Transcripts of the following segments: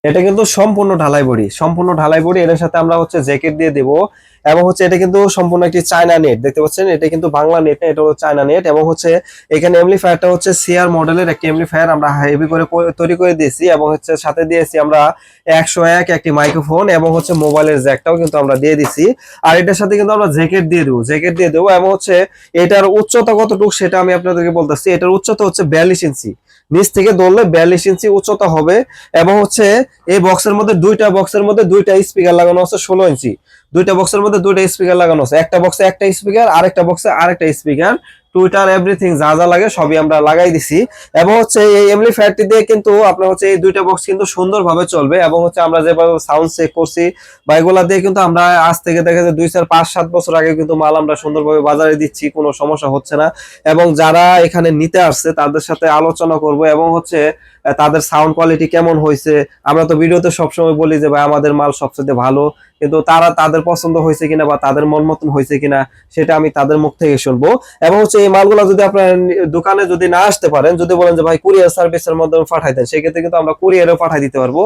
এটা কিন্তু সম্পূর্ণ ঢালাই বডি এর সাথে আমরা হচ্ছে জ্যাকেট দিয়ে দেব। এবং হচ্ছে এটা কিন্তু সম্পূর্ণ একটি চায়না নেট, দেখতে পাচ্ছেন এটা কিন্তু বাংলা নেট না, এটা হচ্ছে চায়না নেট। এবং হচ্ছে এখানে এমপ্লিফায়ারটা হচ্ছে সিআর মডেলের একটি এমপ্লিফায়ার আমরা হেভি করে তৈরি করে দিয়েছি। এবং হচ্ছে সাথে দিয়েছি আমরা 101 একটি মাইক্রোফোন এবং হচ্ছে মোবাইলের জ্যাকটাও কিন্তু আমরা দিয়ে দিছি। আর এটার সাথে কিন্তু আমরা জ্যাকেট দিয়ে দেবো। এবং হচ্ছে এটার উচ্চতা কতটুকু সেটা আমি আপনাদেরকে বলতেছি। এটার উচ্চতা হচ্ছে 42 ইঞ্চি, নিচ থেকে ধরলে 42 ইঞ্চি উচ্চতা হবে। এবং হচ্ছে এই বক্সের মধ্যে দুইটা স্পিকার লাগানো আছে 16 ইঞ্চি। দুইটা বক্সের মধ্যে দুইটা স্পিকার লাগানো আছে, একটা বক্সে একটা স্পিকার, আরেকটা বক্সে আরেকটা স্পিকার, টুইটার এভরিথিং যা যা লাগে সবই আমরা লাগাই দিছি। এবং হচ্ছে এই এমপ্লিফায়ারটি দিয়ে কিন্তু আপনার হচ্ছে এই দুইটা বক্স কিন্তু সুন্দরভাবে চলবে। এবং হচ্ছে আমরা যেভাবে সাউন্ড চেক করছি বা এগুলা দিয়ে কিন্তু আমরা আজ থেকে দেখা যায় 2-4-5-7 বছর আগে কিন্তু মাল আমরা সুন্দরভাবে বাজারে দিচ্ছি, কোনো সমস্যা হচ্ছে না। এবং যারা এখানে নিতে আসছে তাদের সাথে আলোচনা করব এবং হচ্ছে তাদের সাউন্ড কোয়ালিটি কেমন হয়েছে। আমরা তো ভিডিওতে সবসময় বলি যে ভাই আমাদের মাল সবচেয়ে ভালো, কিন্তু তাদের পছন্দ হয়েছে কিনা বা তাদের মন মতন হয়েছে কিনা সেটা আমি তাদের মুখ থেকে শুনবো। এবং হচ্ছে এই মালগুলো যদি আপনার দোকানে যদি না আসতে পারেন, যদি বলেন যে ভাই কুরিয়ার সার্ভিসের মাধ্যমে পাঠাই দেন, সেক্ষেত্রে কিন্তু আমরা কুরিয়ারেও পাঠাই দিতে পারবো।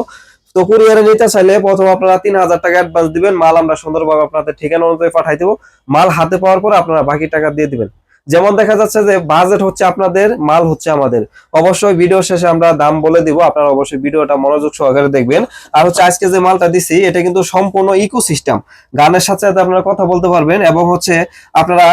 তো কুরিয়ারে নিতে চাইলে প্রথম আপনারা 3000 টাকা অ্যাডভান্স দিবেন, মাল আমরা সুন্দরভাবে আপনাদের ঠিকানা অনুযায়ী পাঠাই দেবো। মাল হাতে পাওয়ার পর আপনারা বাকি টাকা দিয়ে দিবেন। যেমন দেখা যাচ্ছে যে বাজেট হচ্ছে আপনাদের, মাল হচ্ছে আমাদের। অবশ্যই ভিডিও শেষে আমরা দাম বলে দিব, আপনারা অবশ্যই ভিডিওটা মনোযোগ সহকারে দেখবেন। আর হচ্ছে আজকে যে মালটা দিছি এটা কিন্তু সম্পূর্ণ ইকোসিস্টেম, গানের সাথে সাথে আপনারা কথা বলতে পারবেন। এবং হচ্ছে আপনারা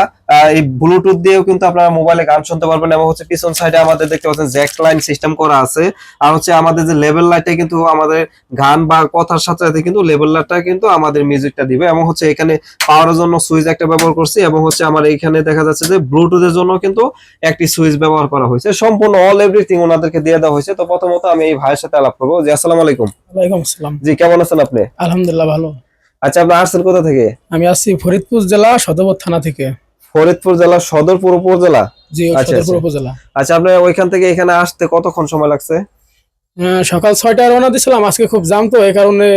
এই ব্লুটুথ দিয়েও কিন্তু আপনারা মোবাইলে গান শুনতে পারবেন। এবং হচ্ছে পিছন সাইডে আমাদের দেখতে পাচ্ছেন জ্যাক লাইন সিস্টেম করা আছে। আর হচ্ছে আমাদের যে লেভেল লাইটে কিন্তু আমাদের গান বা কথার সাথে সাথে কিন্তু লেভেল লাইটটা কিন্তু আমাদের মিউজিকটা দিবে। এবং হচ্ছে এখানে পাওয়ারের জন্য সুইচ একটা ব্যবহার করছি। এবং হচ্ছে আমার এখানে দেখা যাচ্ছে যে ব্লুটুথের জন্য কিন্তু একটি সুইচ ব্যবহার করা হয়েছে। সম্পূর্ণ অল এভরিথিং ওনাদেরকে দিয়ে দেওয়া হয়েছে। তো প্রথমত আমি এই ভাইয়ের সাথে আলাপ করবো। জি আসসালামু আলাইকুম। ওয়ালাইকুম আসসালাম। জি কেমন আছেন আপনি? আলহামদুলিল্লাহ ভালো। আচ্ছা আপনি আসছেন কোথা থেকে? আমি আসছি ফরিদপুর জেলা সদরপুর থানা থেকে। ফরিদপুর জেলা সদরপুর উপজেলা? জি আচ্ছা সদরপুর আচ্ছা উপজেলা। আচ্ছা, আপনি ওইখান থেকে এখানে আসতে কতক্ষণ সময় লাগছে? সকাল 6টায় রওনা দিয়েছিলাম, আজকে খুব জ্যাম তো এই কারণে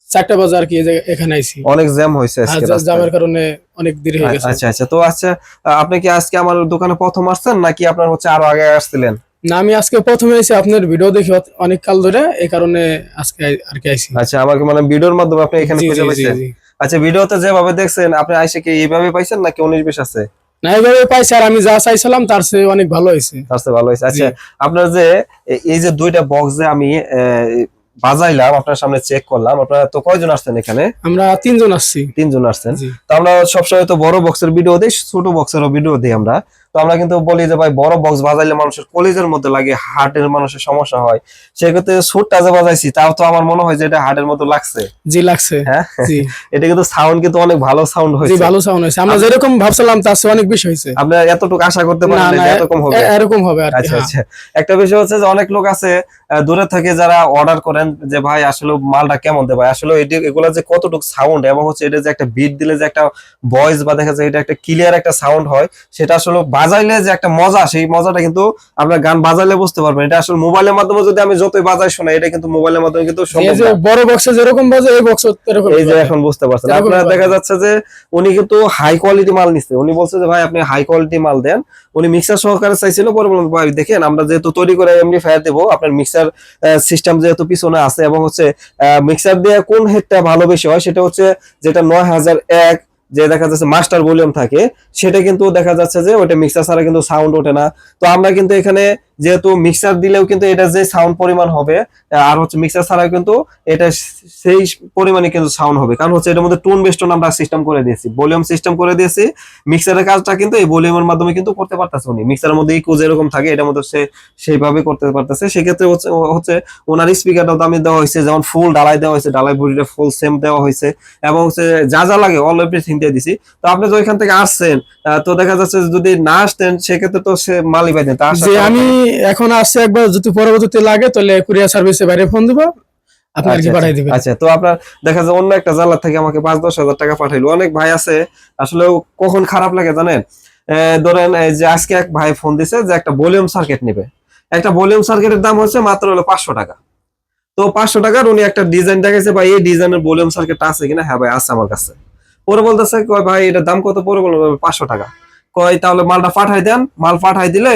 4টা বাজে আর কি এখানে আইছি। অনেক জ্যাম হয়েছে আজকে রাস্তায়। জ্যামের কারণে অনেক দেরি হয়ে গেছে। আচ্ছা আচ্ছা, তো আচ্ছা আপনি কি আজকে আমার দোকানে প্রথম আসছেন নাকি আপনার হচ্ছে আরো আগে আসছিলেন? না, আমি আজকে প্রথমে এসে আপনার ভিডিও দেখি অনেক কাল ধরে, এই কারণে আজকে আর কি আইছি। আচ্ছা, আমাকে মানে ভিডিওর মাধ্যমে আপনি এখানে জি খুঁজে জি জি পাইছেন? জি। আচ্ছা, ভিডিওতে যেভাবে দেখছেন আপনি আইসে কি এইভাবে পাইছেন নাকি 19-20 আছে? না, এইভাবে পাইছি, আর আমি যা চাইছিলাম তার চেয়ে অনেক ভালো হয়েছে। তার চেয়ে ভালো হয়েছে। জি। আচ্ছা, আপনার যে এই যে দুইটা বক্স যে আমি বাজাইলাম আপনার সামনে চেক করলাম, আপনারা তো কয়জন আসছেন এখানে? আমরা 3জন আসছি। 3জন আসছেন। জি। তো আমরা সবসময় তো বড় বক্সের ভিডিও দিই, ছোট বক্সেরও ভিডিও দিই আমরা। তো আমরা কিন্তু বলি যে ভাই বড় বক্স বাজাইলে মানুষের কলিজের মধ্যে লাগে, হার্টের মানুষের সমস্যা হয়। সেক্ষেত্রে ছোটটা যে বাজাইছি তাও তো আমার মনে হয় যে এটা হার্টের মতো লাগছে। জি লাগছে। হ্যাঁ, জি। এটা কিন্তু সাউন্ড কিন্তু অনেক ভালো সাউন্ড জি হয়েছে। ভালো সাউন্ড হয়েছে, আমরা যেরকম ভাবছিলাম তার চেয়ে অনেক বেশি হয়েছে। আপনি এতটুকু আশা করতে পারেন না না না, যে এরকম হবে? এরকম হবে আর কি। আচ্ছা হ্যাঁ। আচ্ছা, একটা বিষয় হচ্ছে যে অনেক লোক আছে দূরে থেকে যারা অর্ডার করেন যে ভাই আসলে মালটা কেমন দেয়, ভাই আসলে এগুলা যে কতটুকু সাউন্ড এবং হচ্ছে এটা যে একটা বিট দিলে যে একটা ভয়েস বা দেখা যায় এটা একটা ক্লিয়ার একটা সাউন্ড হয়, সেটা আসলে বাজাইলে যে একটা মজা, সেই মজাটা কিন্তু আপনার গান বাজাইলে বুঝতে পারবেন। এটা আসলে মোবাইলের মাধ্যমে যদি আমি যতই বাজাই শোনাই, এটা কিন্তু মোবাইলের মাধ্যমে কিন্তু এই সম্ভব যে না। বড় বক্সে যেরকম বাজে এই বক্স এরকম এই যে এখন বুঝতে পারছেন এরকম আপনারা, বাজে। দেখা যাচ্ছে যে উনি কিন্তু হাই কোয়ালিটি মাল নিচ্ছে। উনি বলছে যে ভাই আপনি হাই কোয়ালিটি মাল দেন। উনি মিক্সার সহকারে চাইছিল, পরে বললাম ভাই দেখেন আমরা যেহেতু তৈরি করে এমনি ফায়ার দেবো, আপনার মিক্সার সিস্টেম যেহেতু পিছনে আছে এবং হচ্ছে মিক্সার দিয়ে কোন হেডটা ভালো বেশি হয় সেটা হচ্ছে যেটা 9001 যে দেখা যাচ্ছে মাস্টার ভলিউম থাকে, সেটা কিন্তু দেখা যাচ্ছে যে ওটা মিক্সার ছাড়া কিন্তু সাউন্ড ওঠে না। তো আমরা কিন্তু এখানে যেহেতু মিক্সার দিলেও কিন্তু এটা যে সাউন্ড পরিমাণ হবে আর হচ্ছে মিক্সার ছাড়া কিন্তু এটা সেই পরিমাণে কিন্তু সাউন্ড হবে, কারণ হচ্ছে এটার মধ্যে টোন বেস্টন আমরা সিস্টেম করে দিয়েছি, ভলিউম সিস্টেম করে দিয়েছি। মিক্সারের কাজটা কিন্তু এই ভলিউমের মাধ্যমে কিন্তু করতে পারতেছে উনি। মিক্সারের মধ্যে ইকো যেরকম থাকে এটার মধ্যে সে সেইভাবে করতে পারতেছে। সেক্ষেত্রে হচ্ছে ওনার স্পিকারটাও দামি দেওয়া হয়েছে, যেমন ফুল ডালাই দেওয়া হয়েছে, ডালাই বডিটা ফুল সেম দেওয়া হয়েছে এবং হচ্ছে যা যা লাগে অল এভরিথিং দিয়ে দিছি। তো আপনি তো ওইখান থেকে আসছেন, তো দেখা যাচ্ছে যদি না আসতেন সেক্ষেত্রে তো সে মালই পাইতেন। তার যে সাথে আমি এখন আসছে, একবার যদি পরবর্তীতে লাগে তাহলে কুরিয়ার সার্ভিসে বাইরে ফোন দিব, আপনি আর কি আচ্ছা পাঠাই দিবেন। আচ্ছা, তো আপনার দেখা যায় অন্য একটা জেলা থেকে আমাকে 5-10 হাজার টাকা পাঠাইলো। অনেক ভাই আছে আসলে কখন খারাপ লাগে জানেন, ধরেন এই যে আজকে এক ভাই ফোন দিছে যে একটা ভলিউম সার্কিট নেবে। একটা ভলিউম সার্কিটের দাম হচ্ছে মাত্র হলো 500 টাকা। তো 500 টাকার উনি একটা ডিজাইন দেখাইছে, ভাই এই ডিজাইনের ভলিউম সার্কিট আছে কিনা? হ্যাঁ ভাই আছে আমার কাছে। পরে বলতেছে কয় ভাই এটার দাম কত? পরে বলবো 500 টাকা। কয় তাহলে মালটা পাঠাই দেন। মাল পাঠাই দিলে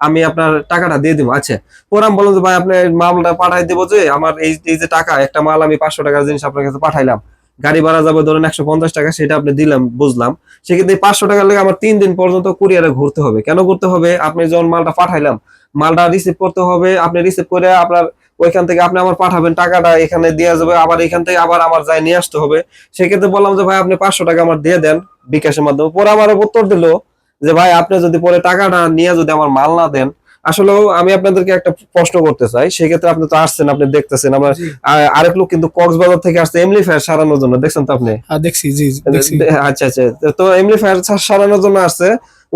আমি আপনার টাকাটা দিয়ে দিব। আচ্ছা, পরে আমি বললাম যে ভাই আপনি মালটা পাঠাই দিব, যে আমার এই যে টাকা, একটা মাল আমি 500 টাকার জিনিস আপনার কাছে পাঠাইলাম, গাড়ি ভাড়া যাবে ধরেন 150 টাকা, সেটা আপনি দিলাম, বুঝলাম। সেক্ষেত্রে 500 টাকার লেগে আমার 3 দিন পর্যন্ত কুরিয়ারে ঘুরতে হবে। কেন ঘুরতে হবে? আপনি যখন মালটা পাঠাইলাম, মালটা রিসিভ করতে হবে, আপনি রিসিভ করে আপনার ওইখান থেকে আপনি আমার পাঠাবেন, টাকাটা এখানে দেওয়া যাবে, আবার এখান থেকে আবার আমার যাই নিয়ে আসতে হবে। সেক্ষেত্রে বললাম যে ভাই আপনি 500 টাকা আমার দিয়ে দেন বিকাশের মাধ্যমে। পরে আমার উত্তর দিল যে ভাই আপনি যদি পরে টাকাটা নিয়ে যদি আমার মাল না দেন, আসলে আমি আপনাদেরকে একটা প্রশ্ন করতে চাই। সেক্ষেত্রে আপনি তো আসছেন, আপনি দেখতেছেন, আমরা জি। আরেক লোক কিন্তু কক্সবাজার থেকে আসছে এমপ্লিফায়ার সারানোর জন্য, দেখছেন তো আপনি? দেখছি, জি দেখছি। আচ্ছা আচ্ছা, তো এমপ্লিফায়ার সারানোর জন্য আসছে,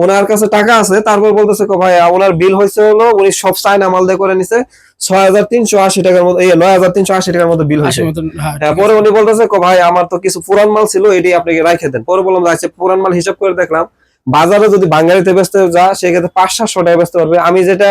ওনার কাছে টাকা আছে, তারপর বলতেছে ভাই ওনার বিল হয়েছে হলো, উনি সব চায়না মাল দিয়ে করে নিছে 6380 টাকার মতো, 9380 টাকার মতো বিল হয়েছে। 80 মতন, হ্যাঁ, হ্যাঁ, ঠিক পরে আছে। উনি বলতেছে ভাই আমার তো কিছু পুরান মাল ছিল, এটি আপনাকে রাখে দেন। পরে বললাম যে, আচ্ছা পুরান মাল হিসাব করে দেখলাম, বাজারে যদি বাঙালিতে বেচতে যা সেক্ষেত্রে 500-700 টাকা বেচতে পারবে। আমি যেটা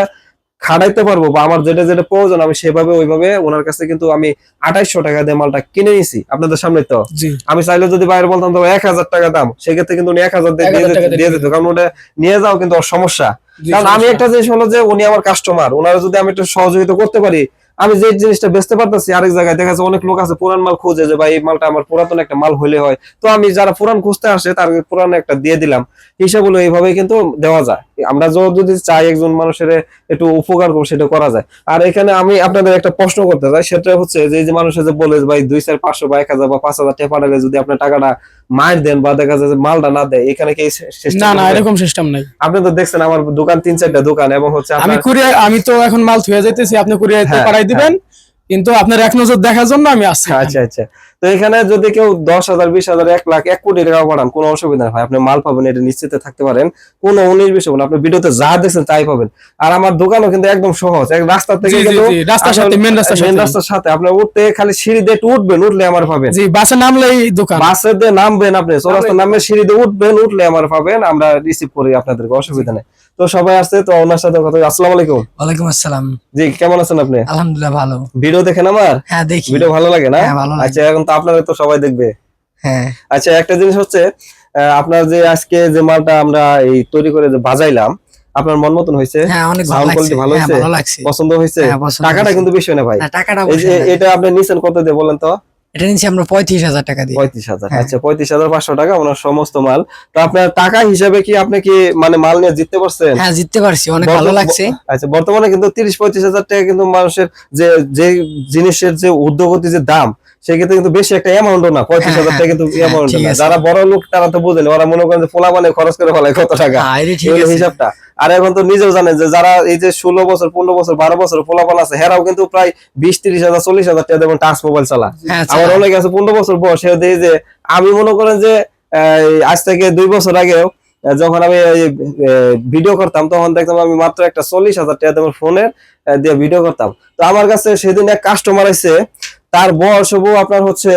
খাটাইতে পারবো বা আমার যেটা যেটা প্রয়োজন, আমি সেভাবে ওইভাবে ওনার কাছে কিন্তু আমি 2800 টাকা দিয়ে মালটা কিনে নিছি আপনাদের সামনে। তো জি, আমি চাইলে যদি বাইরে বলতাম তো 1000 টাকা দাম, সেক্ষেত্রে কিন্তু উনি 1000 দিয়ে 1000 টাকা দিয়ে দিত, কারণ ওটা নিয়ে যাও কিন্তু ওর সমস্যা। জি, কারণ আমি সমস্যা। একটা জিনিস হলো যে উনি আমার কাস্টমার, ওনারা যদি আমি একটু সহযোগিতা করতে পারি, আমি যে জিনিসটা বেচতে পারতেছি আরেক জায়গায়, দেখা যাচ্ছে অনেক লোক আছে পুরান মাল খুঁজে, যে ভাই এই মালটা আমার পুরাতন একটা মাল হইলে হয়, তো আমি যারা পুরান খুঁজতে আসে তার পুরান একটা দিয়ে দিলাম। হিসাব হলো এইভাবে কিন্তু দেওয়া যায়। আমরা যদি চাই একজন মানুষের একটু উপকার করবো, সেটা করা যায়। আর এখানে আমি আপনাদের একটা প্রশ্ন করতে চাই, সেটা হচ্ছে যে এই যে মানুষের যে বলে যে ভাই 200-500 বা 1000 বা 5000 টাকা পাঠালে যদি আপনার টাকাটা মার দেন বা দেখা যায় যে মালটা না দেয়, এখানে কি না না, সিস্টেম? এরকম সিস্টেম নাই। আপনি তো দেখছেন আমার দোকান 3-4টা দোকান, এবং হচ্ছে আমি আপনার কুরিয়ার, আমি তো এখন মাল থুয়ে যাইতেছি, আপনি কুরিয়ারে হ্যাঁ, পাঠাই দিবেন, কিন্তু আপনার এক নজর দেখার জন্য আমি আসছি এখানে। আচ্ছা আচ্ছা। তো এখানে যদি কেউ 10,000, 20,000, 1 লাখ, 1 কোটি টাকা পাঠান, কোনো অসুবিধা নেই ভাই, আপনি মাল পাবেন, এটা নিশ্চিত থাকতে পারেন। কোনো 19-20 হবে না, আপনি ভিডিওতে যা দেখছেন তাই পাবেন। আর আমার দোকানও কিন্তু একদম সহজ, এক রাস্তা থেকে জি জি কিন্তু জি, রাস্তার সাথে, মেন রাস্তার মেন সাথে। রাস্তার সাথে, আপনার উঠতে খালি সিঁড়ি দিয়ে একটু উঠবেন, উঠলে আমার পাবেন। জি, বাসে নামলেই দোকান। বাসে দিয়ে নামবেন, আপনি চৌরাস্তা নামে সিঁড়ি দিয়ে উঠবেন, উঠলে আমার পাবেন, আমরা রিসিভ করি আপনাদেরকে, অসুবিধা নেই। তো সবাই আসছে, তো ওনার সাথে কথা। আসসালামু আলাইকুম। ওয়ালাইকুম আসসালাম। জি, কেমন আছেন আপনি? আলহামদুলিল্লাহ ভালো। ভিডিও দেখেন আমার? হ্যাঁ দেখি। ভিডিও ভালো লাগে না? হ্যাঁ ভালো লাগে। আচ্ছা, এখন তো আপনারা তো সবাই দেখবে। হ্যাঁ আচ্ছা, একটা জিনিস হচ্ছে, আপনার যে আজকে যে মালটা আমরা এই তৈরি করে যে বাজাইলাম, আপনার মন মতন হয়েছে? হ্যাঁ অনেক ভালো সাউন্ড লাগছে। কোয়ালিটি ভালো হ্যাঁ হয়েছে? ভালো লাগছে। পছন্দ হয়েছে? হ্যাঁ, পছন্দ টাকাটা হয়েছে। কিন্তু বিষয় না ভাই। না টাকাটা এই যে বসে না। এটা আপনি নিছেন কত দিয়ে বলেন তো? এটা নিচ্ছি আমরা 35,000 টাকা দিয়ে। 35,000। হ্যাঁ। আচ্ছা, 35,500 টাকা ওনার সমস্ত মাল। তো আপনার টাকা হিসাবে কি আপনি কি মানে মাল নিয়ে জিততে পারছেন? হ্যাঁ জিততে পারছি, অনেক ভালো লাগছে। আচ্ছা, বর্তমানে কিন্তু 30-35,000 টাকা কিন্তু মানুষের যে যে জিনিসের যে ঊর্ধ্বগতি যে দাম, সেক্ষেত্রে কিন্তু বেশি একটা অ্যামাউন্টও না। 35,000 টাকা কিন্তু হ্যাঁ, অ্যামাউন্ট ঠিক না। আছে। যারা বড় লোক তারা তো বুঝেন, ওরা মনে করেন যে পোলা মানে খরচ করে ফেলায় কত টাকা, হ্যাঁ এটা ঠিক এই হলো আছে। হিসাবটা। আর এখন তো নিজেও জানেন যে যারা এই যে 16 বছর, 15 বছর, 12 বছর পোলাপান আছে, হেরাও কিন্তু প্রায় 20-30,000, 40,000 টাকা দেবেন টাচ মোবাইল চালা। হ্যাঁ আমার চালা। অনেক আছে 15 বছর বয়স, সে দেখি যে আমি মনে করেন যে আজ থেকে 2 বছর আগেও যখন আমি ভিডিও করতাম, তখন দেখতাম আমি মাত্র একটা 40,000 টাকা দেবেন ফোনের দিয়ে ভিডিও করতাম। তো আমার কাছে সেদিন এক কাস্টমার আছে, তার বয়স হবো আপনার হচ্ছে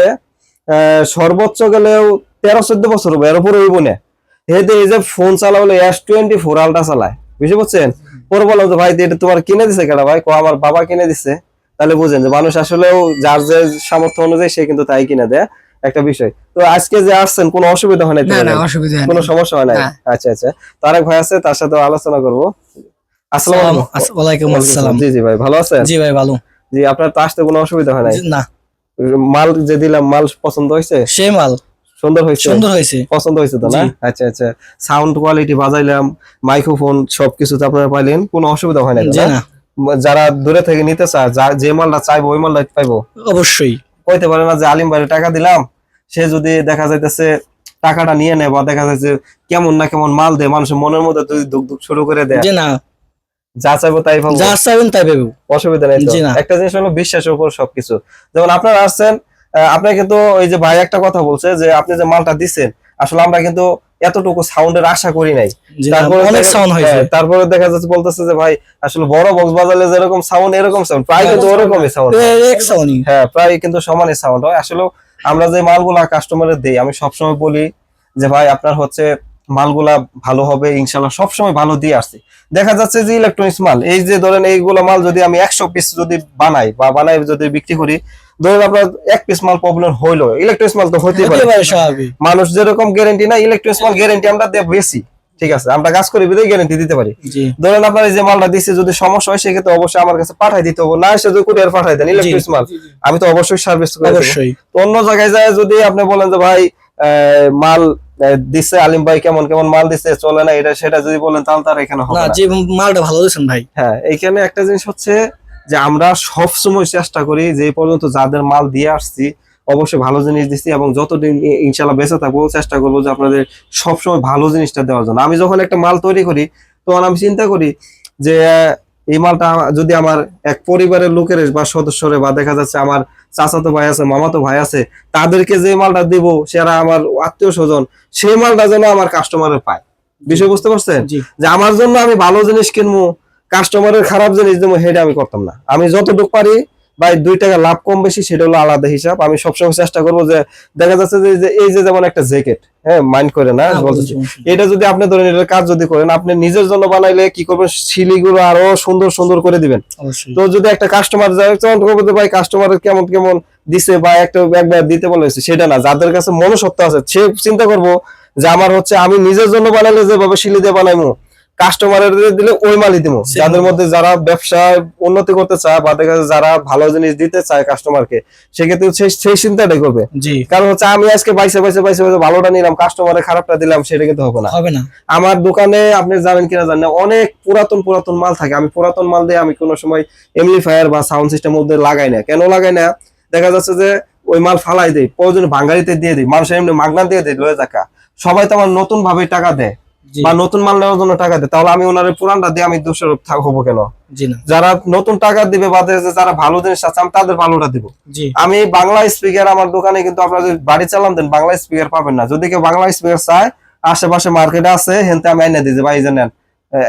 সর্বোচ্চ গেলেও 13-14 বছর হবে, এর উপরে হইব না। হেদে এই যে ফোন চালা হলো S24 আলট্রা চালায়, বুঝতে পারছেন? পরে বললাম যে ভাই এটা তোমার কিনে দিছে কেডা? ভাই কো আমার বাবা কিনে দিছে। তাহলে বুঝেন যে মানুষ আসলেও যার যে সামর্থ্য অনুযায়ী সে কিন্তু তাই কিনে দেয়, একটা বিষয়। তো আজকে যে আসছেন কোনো অসুবিধা হয় না তো? না না অসুবিধা কোনো নেই। সমস্যা হয় না? হ্যাঁ। আচ্ছা আচ্ছা, তার এক ভাই আছে, তার সাথে আলোচনা করবো। আসসালামু আলাইকুম। ওয়ালাইকুম আসসালাম। জি জি ভাই, ভালো আছেন? জি ভাই ভালো। জি, আপনার তো আসতে কোনো অসুবিধা হয় নাই? জি, না মাল যে দিলাম, মাল পছন্দ হয়েছে? সে মাল সুন্দর হয়েছে? সুন্দর হয়েছে। পছন্দ হয়েছে তো না? জি। আচ্ছা আচ্ছা। সাউন্ড কোয়ালিটি বাজাইলাম, মাইক্রোফোন সবকিছু তো আপনারা পাইলেন, কোনো অসুবিধা হয় না তো জি না? না যারা দূরে থেকে নিতে চায়, যে মালটা চাইবো ওই মালটা পাইবো। অবশ্যই। কইতে পারে না যে আলিম ভাইয়ের টাকা দিলাম, সে যদি দেখা যাইতেছে টাকাটা নিয়ে নেয়, বা দেখা যাচ্ছে কেমন না কেমন মাল দেয়, মানুষের মনের মধ্যে যদি দুঃখ দুঃখ শুরু করে দেয়, জি না, যা চাইবো তাই পাবো, যা চাইবেন তাই পাবো। অসুবিধা নেই তো? জি না। একটা জিনিস হলো বিশ্বাসের উপর সবকিছু। যেমন আপনারা আসছেন, আপনি কিন্তু ওই যে ভাই একটা কথা বলছে যে আপনি যে মালটা দিচ্ছেন, আসলে আমরা কিন্তু এতটুকু সাউন্ডের আশা করি নাই। জি না, তারপরে অনেক সাউন্ড হয়েছে। তারপরে দেখা যাচ্ছে বলতেছে যে ভাই আসলে বড় বক্স বাজালে যেরকম সাউন্ড, এরকম সাউন্ড প্রায় কিন্তু ওরকমই সাউন্ড। এক সাউন্ডই। হ্যাঁ, প্রায় কিন্তু সমানই সাউন্ড হয়। আসলে আমরা যে মালগুলা কাস্টমারের দেই, আমি সবসময় বলি যে ভাই আপনার হচ্ছে মালগুলা ভালো হবে ইনশাল্লাহ, সবসময় ভালো দিয়ে আসছি। দেখা যাচ্ছে যে ইলেকট্রনিক্স মাল, এই যে ধরেন এইগুলো মাল যদি আমি 100 পিস যদি বানাই যদি বিক্রি করি, ধরেন আপনার 1 পিস মাল প্রবলেম হইলো, ইলেকট্রনিক্স মাল তো হতেই হতে পারে। পারে স্বাভাবিক। মানুষ যেরকম গ্যারান্টি না, ইলেকট্রনিক্স মাল গ্যারান্টি আমরা দেব বেশি। ঠিক আছে, আমরা কাজ করি বিধায় গ্যারান্টি দিতে পারি। জি ধরেন আপনার এই যে মালটা দিচ্ছে যদি সমস্যা হয় সেক্ষেত্রে অবশ্যই আমার কাছে পাঠাই দিতে হবে, না এসে যদি কুরিয়ার পাঠাই দেন ইলেকট্রিক্স মাল, আমি তো অবশ্যই সার্ভিস করে দেবো। অবশ্যই। তো অন্য জায়গায় যায় যদি আপনি বলেন যে ভাই মাল দিচ্ছে আলিম ভাই কেমন কেমন মাল দিচ্ছে চলে না এটা সেটা যদি বলেন তাহলে তার এখানে হবে না, না। যে মালটা ভালো দিয়েছেন ভাই। হ্যাঁ, এইখানে একটা জিনিস হচ্ছে যে আমরা সব সময় চেষ্টা করি যে এই পর্যন্ত যাদের মাল দিয়ে আসছি অবশ্যই ভালো জিনিস দিচ্ছি, এবং যতদিন ইনশাল্লাহ বেঁচে থাকবো চেষ্টা করবো যে আপনাদের সবসময় ভালো জিনিসটা দেওয়ার জন্য। আমি যখন একটা মাল তৈরি করি তখন আমি চিন্তা করি যে এই মালটা যদি আমার এক পরিবারের লোকের বা সদস্যরে বা দেখা যাচ্ছে আমার চাচাতো ভাই আছে, মামাতো ভাই আছে, তাদেরকে যে মালটা দিব সেরা আমার আত্মীয় স্বজন, সেই মালটা যেন আমার কাস্টমারের পায়। বিষয় বুঝতে পারছেন? জি যে আমার জন্য আমি ভালো জিনিস কিনবো, কাস্টমারের খারাপ জিনিস দেবো, সেটা আমি করতাম না। আমি যতটুকু পারি ভাই 2 টাকা লাভ কম বেশি সেটা হলো আলাদা হিসাব। আমি সবসময় চেষ্টা করবো যে দেখা যাচ্ছে যে এই যে যেমন একটা জ্যাকেট, হ্যাঁ মাইন্ড করে না বলতেছি, এটা যদি আপনি ধরেন এটার কাজ যদি করেন আপনি নিজের জন্য বানাইলে কি করবেন, শিলিগুলো আরো সুন্দর সুন্দর করে দিবেন। অবশ্যই। তো যদি একটা কাস্টমার যায় তখন করবে ভাই কাস্টমারের কেমন কেমন দিছে বা একটা একবার দিতে বলেছে, সেটা না, যাদের কাছে মনুষ্যত্ব আছে সে চিন্তা করবো যে আমার হচ্ছে আমি নিজের জন্য বানাইলে যেভাবে শিলি দিয়ে বানাইমু, কাস্টমারের দিলে ওই মালই দিব। যাদের মধ্যে যারা ব্যবসায় উন্নতি করতে চায় বা দেখা যাচ্ছে যারা ভালো জিনিস দিতে চায় কাস্টমারকে, সেক্ষেত্রে সেই চিন্তাটাই করবে। জি কারণ হচ্ছে আমি আজকে বাইসে ভালোটা নিলাম, কাস্টমারের খারাপটা দিলাম, সেটা কিন্তু হবে না। হবে না। আমার দোকানে আপনি জানেন কিনা জানেন না, অনেক পুরাতন মাল থাকে। আমি পুরাতন মাল দিয়ে আমি কোনো সময় এমপ্লিফায়ার বা সাউন্ড সিস্টেম মধ্যে লাগাই না। কেন লাগাই না? দেখা যাচ্ছে যে ওই মাল ফালাই দেয়, প্রয়োজনে ভাঙ্গারিতে দিয়ে দিই, মানুষের এমনি মাগনা দিয়ে দেয় লয়ে যাকা। সবাই তো আমার নতুন ভাবে টাকা দেয় জি বা নতুন মাল নেওয়ার জন্য টাকা দেয়, তাহলে আমি ওনার পুরানটা দিয়ে আমি দোষারোপ হবো কেন? জি না। যারা নতুন টাকা দিবে বা যারা ভালো জিনিস আছে আমি তাদের ভালোটা দিব। জি আমি বাংলা স্পিকার আমার দোকানে কিন্তু আপনারা যদি বাড়ি চালান দেন বাংলা স্পিকার পাবেন না। যদি কেউ বাংলা স্পিকার চায় আশেপাশে মার্কেটে আছে, হেনতে আমি এনে দিই যে ভাই এই যে নেন,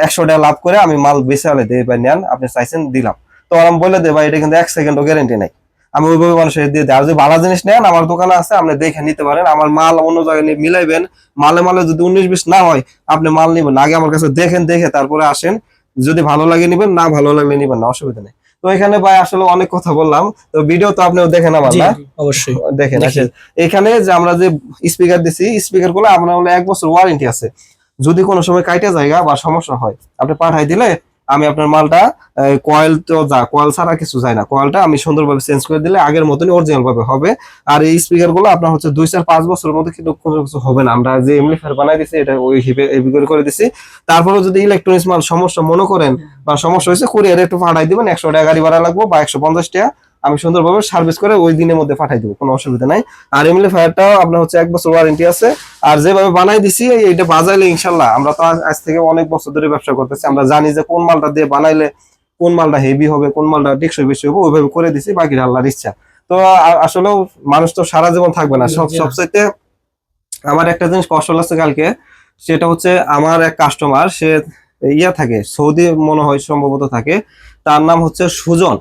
100 টাকা লাভ করে আমি মাল বেচে আলে দিই, ভাই নেন আপনি চাইছেন দিলাম। তো আমি বলে দেই ভাই এটা কিন্তু 1 সেকেন্ডও গ্যারান্টি নাই, আমি ওইভাবে মানুষের দিয়ে দিই। আর যদি ভালো জিনিস নেন আমার দোকানে আছে, আপনি দেখে নিতে পারেন। আমার মাল অন্য জায়গায় নিয়ে মিলাইবেন, মালে যদি 19-20 না হয় আপনি মাল নিবেন আগে আমার কাছে দেখেন, দেখে তারপরে আসেন। যদি ভালো লাগে নিবেন, না ভালো লাগলে নিবেন না, অসুবিধা নেই। তো এখানে ভাই আসলে অনেক কথা বললাম, তো ভিডিও তো আপনিও দেখেন আমার জি না? অবশ্যই দেখেন দেখি। এখানে যে আমরা যে স্পিকার দিছি, স্পিকার গুলো আপনার হলো 1 বছর ওয়ারেন্টি আছে। যদি কোনো সময় কাইটা জায়গা বা সমস্যা হয় আপনি পাঠাই দিলে আমি আপনার মালটা কয়েল তো কয়েল ছাড়া কিছু যায় না, কয়েলটা আমি সুন্দরভাবে চেঞ্জ করে দিলে আগের মতনই অরিজিনাল ভাবে হবে। আর এই স্পিকার গুলো আপনার হচ্ছে 2-4-5 বছরের মধ্যে কিন্তু কোনো কিছু হবে না। আমরা যে এমপ্লিফায়ার বানাই দিছি এটা ওই হিসেবে করে দিছি। তারপরে যদি ইলেকট্রনিক্স মাল সমস্যা মনে করেন বা সমস্যা হয়েছে, কুরিয়ারে একটু পাঠাই দিবেন, 100 টাকা গাড়ি ভাড়া লাগবে বা 150 টাকা, আমি সুন্দরভাবে সার্ভিস করে ওই দিনের মধ্যে পাঠাই দিব, কোনো অসুবিধা নাই। আর এমপ্লিফায়ারটাও আপনার হচ্ছে 1 বছর ওয়ারেন্টি আছে। আর যেভাবে বানাই দিছি এইটা বাজাইলে ইনশাল্লাহ, আমরা তো আজ থেকে অনেক বছর ধরে ব্যবসা করতেছি, আমরা জানি যে কোন মালটা দিয়ে বানাইলে কোন মালটা হেভি হবে, কোন মালটা টেকসই বেশি হবে, ওইভাবে করে দিছি, বাকি আল্লাহর ইচ্ছা। তো আসলেও মানুষ তো সারা জীবন থাকবে না, সবচাইতে আমার একটা জিনিস কষ্ট লাগছে কালকে, সেটা হচ্ছে আমার এক কাস্টমার, সে থাকে সৌদি মনে হয় সম্ভবত থাকে, তার নাম হচ্ছে সুজন।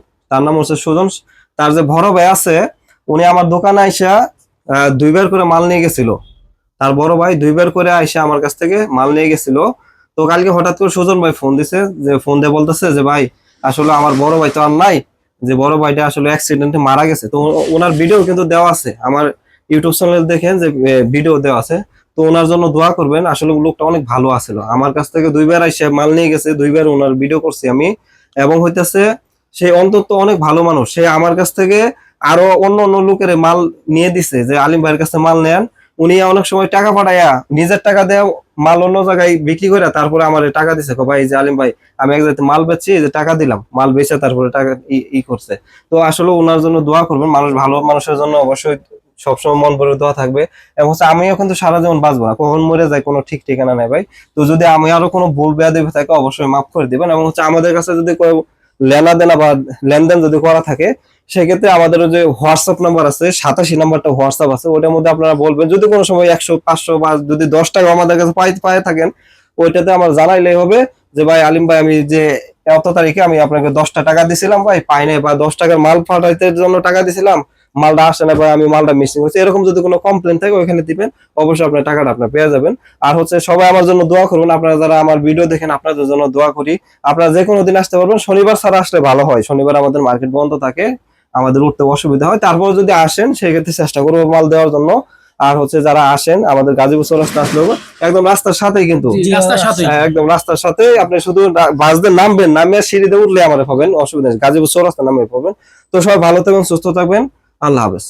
তার যে বড় ভাই আছে উনি আমার দোকানে আইসা 2 বার করে মাল নিয়ে গেছিল। তার বড় ভাই 2 বার করে আইসা আমার কাছ থেকে মাল নিয়ে গেছিল। তো কালকে হঠাৎ করে সুজন ভাই ফোন দিছে, যে ফোন দিয়ে বলতেছে যে ভাই আসলে আমার বড় ভাই তো আর নাই, যে বড় ভাইটা আসলে অ্যাক্সিডেন্টে মারা গেছে। তো ওনার ভিডিও কিন্তু দেওয়া আছে, আমার ইউটিউব চ্যানেল দেখেন যে ভিডিও দেওয়া আছে। তো ওনার জন্য দোয়া করবেন, আসলে লোকটা অনেক ভালো আছিল, আমার কাছ থেকে 2 বার আইসা মাল নিয়ে গেছে, 2 বার ওনার ভিডিও করছি আমি। এবং হইতেছে সে অন্তত অনেক ভালো মানুষ, সে আমার কাছ থেকে আরো অন্য লোকের মাল নিয়ে দিছে যে আলিম ভাইয়ের কাছে মাল নেন। উনি অনেক সময় টাকা পাঠাইয়া নিজের টাকা দেয় মাল অন্য জায়গায় বিক্রি করে তারপরে আমার টাকা দিছে, ভাই যে আলিম ভাই আমি এক জায়গায় মাল বেচছি, যে টাকা দিলাম, মাল বেচে তারপরে টাকা করছে। তো আসলে ওনার জন্য দোয়া করবেন, মানুষ ভালো মানুষের জন্য অবশ্যই সবসময় মন ভরে দোয়া থাকবে। এবং হচ্ছে আমিও কিন্তু সারা জীবন বাঁচবো না, কখন মরে যায় কোনো ঠিক ঠিকানা নেই ভাই। তো যদি আমি আরো কোনো ভুল বেয়াদবি থাকে অবশ্যই মাফ করে দিবেন। এবং হচ্ছে আমাদের কাছে যদি লেনা দেনা বা লেনদেন যদি করা থাকে, সেক্ষেত্রে আমাদের যে হোয়াটসঅ্যাপ নাম্বার আছে 87 নাম্বারটা হোয়াটসঅ্যাপ আছে, ওটার মধ্যে আপনারা বলবেন যদি কোনো সময় 100-500 বা যদি 10 টাকা আমাদের কাছে পায়ে থাকেন, ওইটাতে আমার জানাইলেই হবে যে ভাই আলিম ভাই আমি যে এত তারিখে আমি আপনাকে 10টা টাকা দিছিলাম ভাই পাই নাই, বা 10 টাকার মাল পাঠাইতে জন্য টাকা দিছিলাম, মালটা আসে না ভাই, আমি মালটা মিসিং হচ্ছে, এরকম যদি কোনো কমপ্লেন থাকে ওইখানে দিবেন, অবশ্যই আপনার টাকাটা আপনার পেয়ে যাবেন। আর হচ্ছে সবাই আমার জন্য দোয়া করবেন, আপনারা যারা আমার ভিডিও দেখেন আপনাদের জন্য দোয়া করি। আপনারা যে কোনো দিন আসতে পারবেন, শনিবার ছাড়া আসলে ভালো হয়, শনিবার আমাদের মার্কেট বন্ধ থাকে, আমাদের উঠতে অসুবিধা হয়। তারপর যদি আসেন সেক্ষেত্রে চেষ্টা করবো মাল দেওয়ার জন্য। আর হচ্ছে যারা আসেন আমাদের গাজীপুর চৌরাস্তা আসলে একদম রাস্তার সাথেই কিন্তু, জি, রাস্তার সাথেই। হ্যাঁ, একদম রাস্তার সাথে। আপনি শুধু বাস দিয়ে নামবেন, নামে সিঁড়িতে উঠলে আমাদের পাবেন, অসুবিধা নেই, গাজীপুর চৌরাস্তা নামে পাবেন। তো সবাই ভালো থাকবেন, সুস্থ থাকবেন, আল্লাহ হাফেজ।